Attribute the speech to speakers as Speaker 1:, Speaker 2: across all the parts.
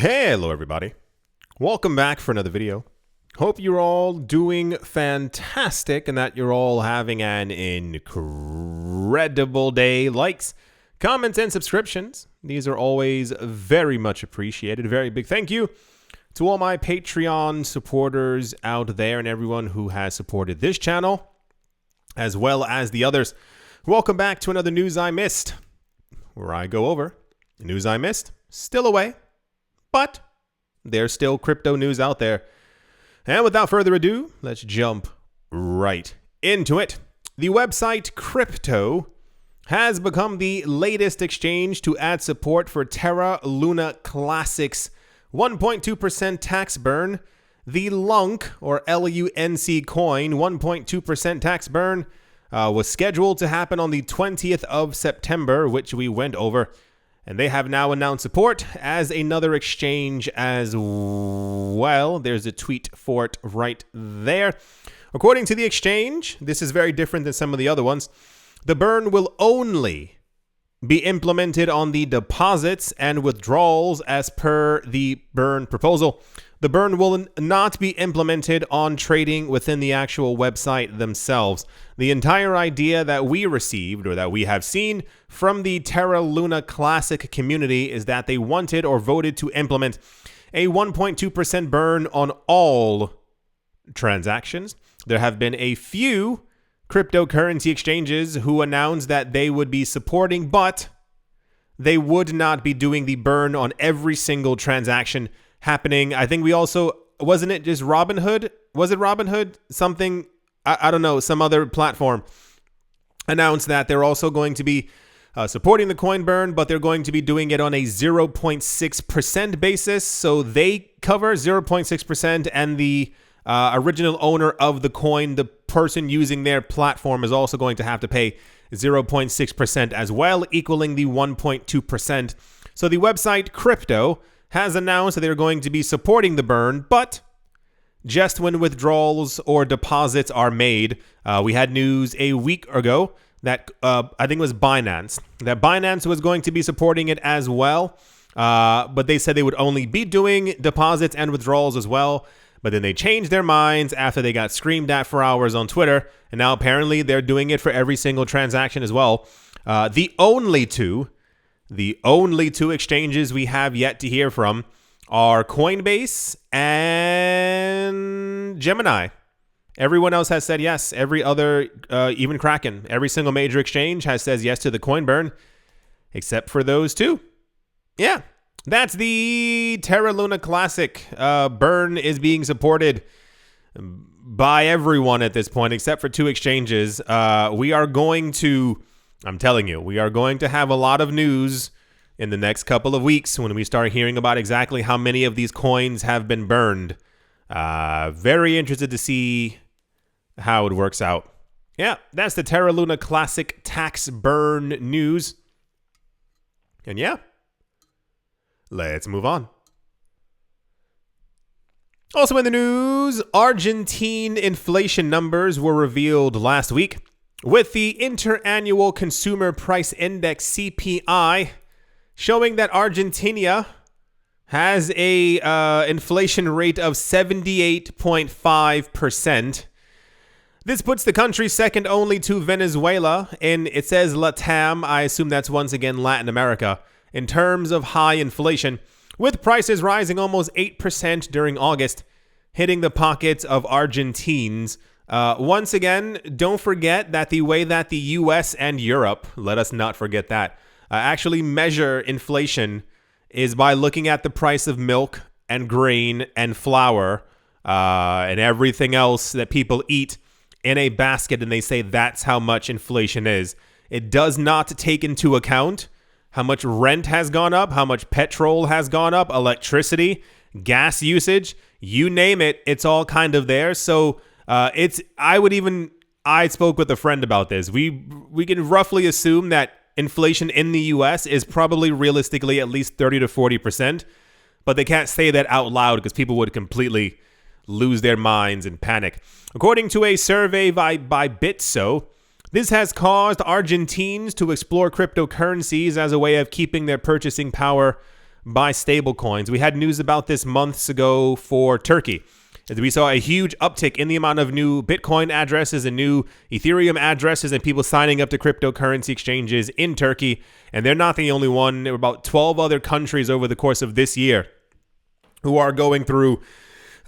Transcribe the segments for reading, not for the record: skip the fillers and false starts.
Speaker 1: Hello everybody, welcome back for another video. Hope you're all doing fantastic and that you're all having an incredible day. Likes, comments, and subscriptions, these are always very much appreciated. Very big thank you to all my Patreon supporters out there and everyone who has supported this channel as well as the others. Welcome back to another News I Missed, where I go over the news I missed. Still away, but there's still crypto news out there. And without further ado, let's jump right into it. The website Crypto has become the latest exchange to add support for Terra Luna Classic's 1.2% tax burn. The LUNC, or LUNC coin, 1.2% tax burn was scheduled to happen on the 20th of September, which we went over. And they have now announced support as another exchange as well. There's a tweet for it right there. According to the exchange, this is very different than some of the other ones. The burn will only be implemented on the deposits and withdrawals as per the burn proposal. The burn will not be implemented on trading within the actual website themselves. The entire idea that we received, or that we have seen from the Terra Luna Classic community, is that they wanted or voted to implement a 1.2% burn on all transactions. There have been a few cryptocurrency exchanges who announced that they would be supporting, but they would not be doing the burn on every single transaction happening. I think we also, wasn't it just Robinhood? Was it Robinhood? Something, I don't know, some other platform announced that they're also going to be supporting the coin burn, but they're going to be doing it on a 0.6% basis. So they cover 0.6%, and the original owner of the coin, the person using their platform, is also going to have to pay 0.6% as well, equaling the 1.2%. So the website Crypto has announced that they're going to be supporting the burn, but just when withdrawals or deposits are made. We had news a week ago that I think it was Binance, that Binance was going to be supporting it as well, but they said they would only be doing deposits and withdrawals as well. But then they changed their minds after they got screamed at for hours on Twitter, and now apparently they're doing it for every single transaction as well. The only two exchanges we have yet to hear from are Coinbase and Gemini. Everyone else has said yes. Every other, even Kraken, every single major exchange has said yes to the coin burn, except for those two. Yeah, that's the Terra Luna Classic. Burn is being supported by everyone at this point, except for two exchanges. We are going to, I'm telling you, we are going to have a lot of news in the next couple of weeks when we start hearing about exactly how many of these coins have been burned. Very interested to see how it works out. Yeah, that's the Terra Luna Classic tax burn news. And yeah, let's move on. Also in the news, Argentine inflation numbers were revealed last week, with the Interannual Consumer Price Index CPI showing that Argentina has a inflation rate of 78.5%. This puts the country second only to Venezuela, and it says LATAM, I assume that's once again Latin America, in terms of high inflation, with prices rising almost 8% during August, hitting the pockets of Argentines. Once again, don't forget that the way that the US and Europe, let us not forget that, actually measure inflation is by looking at the price of milk and grain and flour and everything else that people eat in a basket, and they say that's how much inflation is. It does not take into account how much rent has gone up, how much petrol has gone up, electricity, gas usage, you name it, it's all kind of there. So I spoke with a friend about this. We can roughly assume that inflation in the US is probably realistically at least 30 to 40%, but they can't say that out loud because people would completely lose their minds and panic. According to a survey by Bitso, this has caused Argentines to explore cryptocurrencies as a way of keeping their purchasing power by stablecoins. We had news about this months ago for Turkey. We saw a huge uptick in the amount of new Bitcoin addresses and new Ethereum addresses and people signing up to cryptocurrency exchanges in Turkey. And they're not the only one. There were about 12 other countries over the course of this year who are going through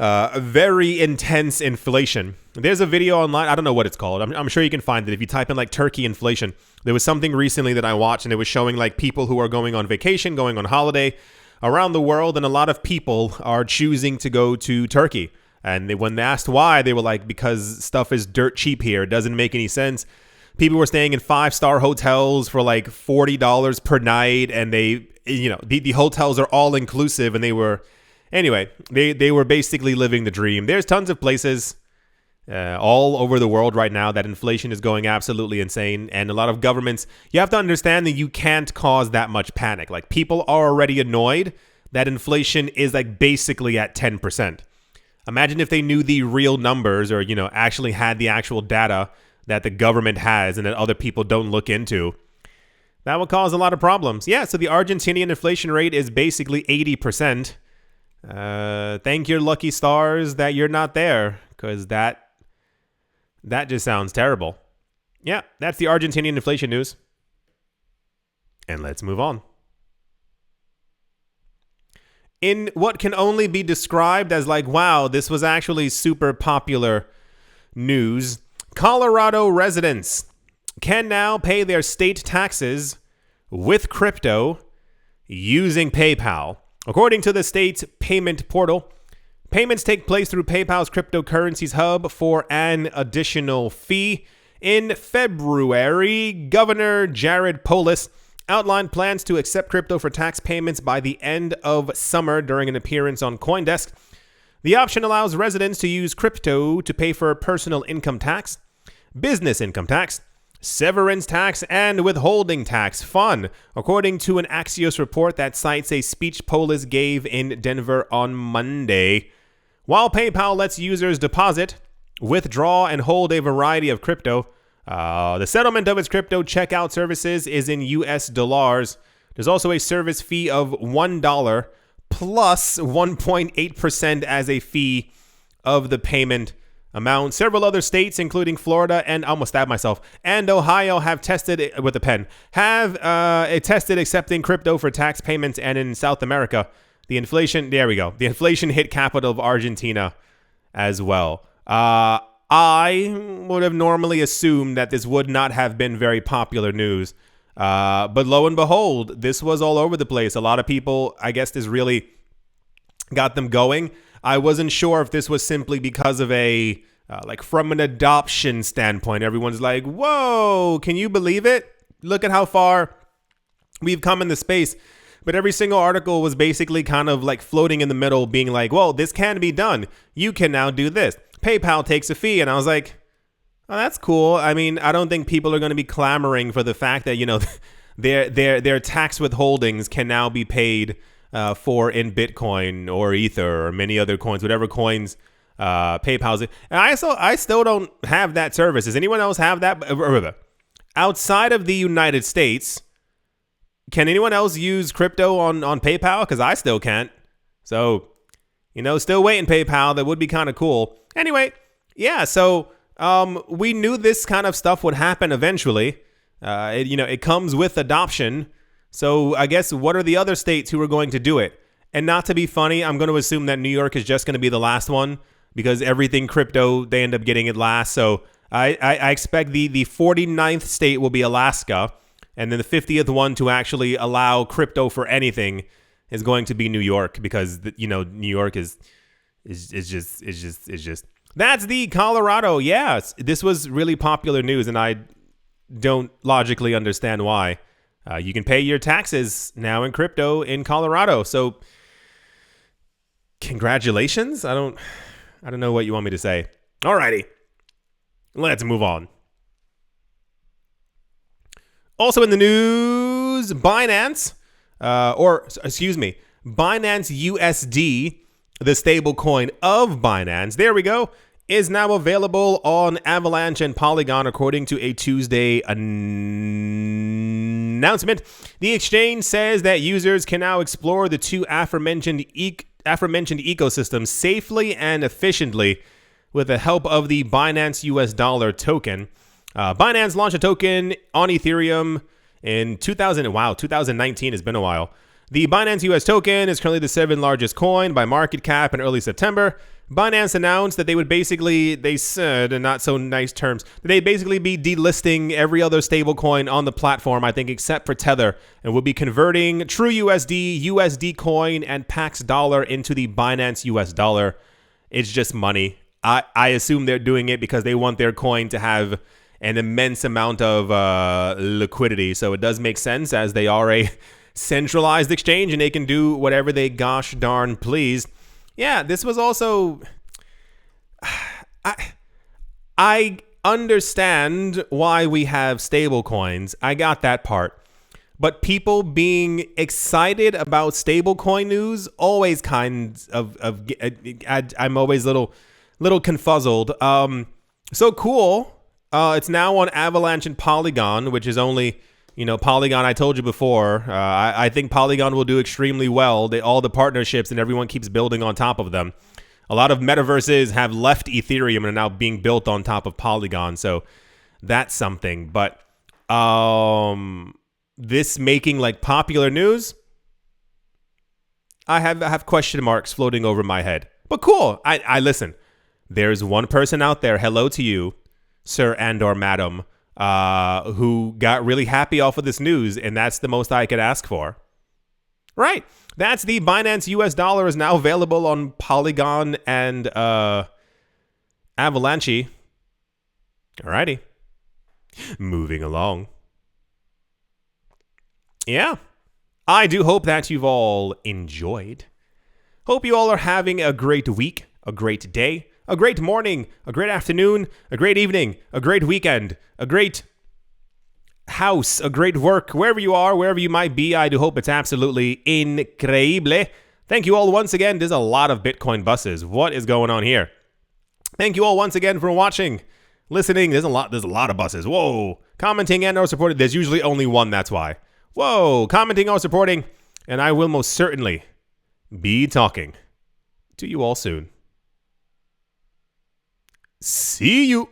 Speaker 1: a very intense inflation. There's a video online. I don't know what it's called. I'm sure you can find it if you type in like Turkey inflation. There was something recently that I watched and it was showing like people who are going on vacation, going on holiday around the world. And a lot of people are choosing to go to Turkey. And when they asked why, they were like, because stuff is dirt cheap here. It doesn't make any sense. People were staying in 5-star hotels for like $40 per night. And they, the hotels are all inclusive. And they were basically living the dream. There's tons of places all over the world right now that inflation is going absolutely insane. And a lot of governments, you have to understand that you can't cause that much panic. Like people are already annoyed that inflation is like basically at 10%. Imagine if they knew the real numbers or, actually had the actual data that the government has and that other people don't look into. That would cause a lot of problems. Yeah, so the Argentinian inflation rate is basically 80%. Thank your lucky stars that you're not there, because that just sounds terrible. Yeah, that's the Argentinian inflation news. And let's move on. In what can only be described as like, wow, this was actually super popular news, Colorado residents can now pay their state taxes with crypto using PayPal. According to the state's payment portal, payments take place through PayPal's cryptocurrencies hub for an additional fee. In February, Governor Jared Polis outlined plans to accept crypto for tax payments by the end of summer during an appearance on CoinDesk. The option allows residents to use crypto to pay for personal income tax, business income tax, severance tax, and withholding tax. Fun, according to an Axios report that cites a speech Polis gave in Denver on Monday. While PayPal lets users deposit, withdraw, and hold a variety of crypto, the settlement of its crypto checkout services is in US dollars. There's also a service fee of $1 plus 1.8% as a fee of the payment amount. Several other states, including Florida and and Ohio, have tested tested accepting crypto for tax payments. And in South America, the inflation hit capital of Argentina as well. I would have normally assumed that this would not have been very popular news. But lo and behold, this was all over the place. A lot of people, I guess this really got them going. I wasn't sure if this was simply because of from an adoption standpoint. Everyone's like, whoa, can you believe it? Look at how far we've come in the space. But every single article was basically kind of like floating in the middle, being like, well, this can be done. You can now do this. PayPal takes a fee. And I was like, oh, that's cool. I mean, I don't think people are going to be clamoring for the fact that, their tax withholdings can now be paid for in Bitcoin or Ether or many other coins, whatever coins PayPal's. And I still don't have that service. Does anyone else have that? Outside of the United States, can anyone else use crypto on PayPal? Because I still can't. So, still waiting, PayPal. That would be kind of cool. Anyway, yeah, so we knew this kind of stuff would happen eventually. It comes with adoption. So I guess what are the other states who are going to do it? And not to be funny, I'm going to assume that New York is just going to be the last one because everything crypto, they end up getting it last. So I expect the 49th state will be Alaska. And then the 50th one to actually allow crypto for anything is going to be New York because, New York is just that's the Colorado. Yeah, this was really popular news and I don't logically understand why. You can pay your taxes now in crypto in Colorado. So congratulations. I don't know what you want me to say. Alrighty, let's move on. Also in the news, Binance USD, the stable coin of Binance, there we go, is now available on Avalanche and Polygon, according to a Tuesday announcement. The exchange says that users can now explore the two aforementioned ecosystems safely and efficiently with the help of the Binance US dollar token. Binance launched a token on Ethereum in 2019 has been a while. The Binance US token is currently the 7th largest coin by market cap in early September. Binance announced that they said, in not so nice terms, that they'd basically be delisting every other stablecoin on the platform, I think, except for Tether, and will be converting TrueUSD, USD Coin, and Pax Dollar into the Binance US dollar. It's just money. I assume they're doing it because they want their coin to have an immense amount of liquidity. So it does make sense, as they are a centralized exchange and they can do whatever they gosh darn please. Yeah, this was also... I understand why we have stable coins. I got that part. But people being excited about stablecoin news, always kind of I'm always a little confuzzled. So cool. It's now on Avalanche and Polygon, which is only, Polygon, I told you before. I think Polygon will do extremely well. All the partnerships and everyone keeps building on top of them. A lot of metaverses have left Ethereum and are now being built on top of Polygon. So that's something. But this making popular news, I have question marks floating over my head. But cool. I listen. There's one person out there. Hello to you, sir and or madam, who got really happy off of this news, and that's the most I could ask for. Right. That's the Binance US dollar is now available on Polygon and Avalanche. Alrighty. Moving along. Yeah. I do hope that you've all enjoyed. Hope you all are having a great week, a great day, a great morning, a great afternoon, a great evening, a great weekend, a great house, a great work, wherever you are, wherever you might be. I do hope it's absolutely increíble. Thank you all once again. There's a lot of Bitcoin buses. What is going on here? Thank you all once again for watching, listening. There's a lot of buses. Whoa. Commenting and or supporting. There's usually only one, that's why. Whoa. Commenting or supporting. And I will most certainly be talking to you all soon. See you.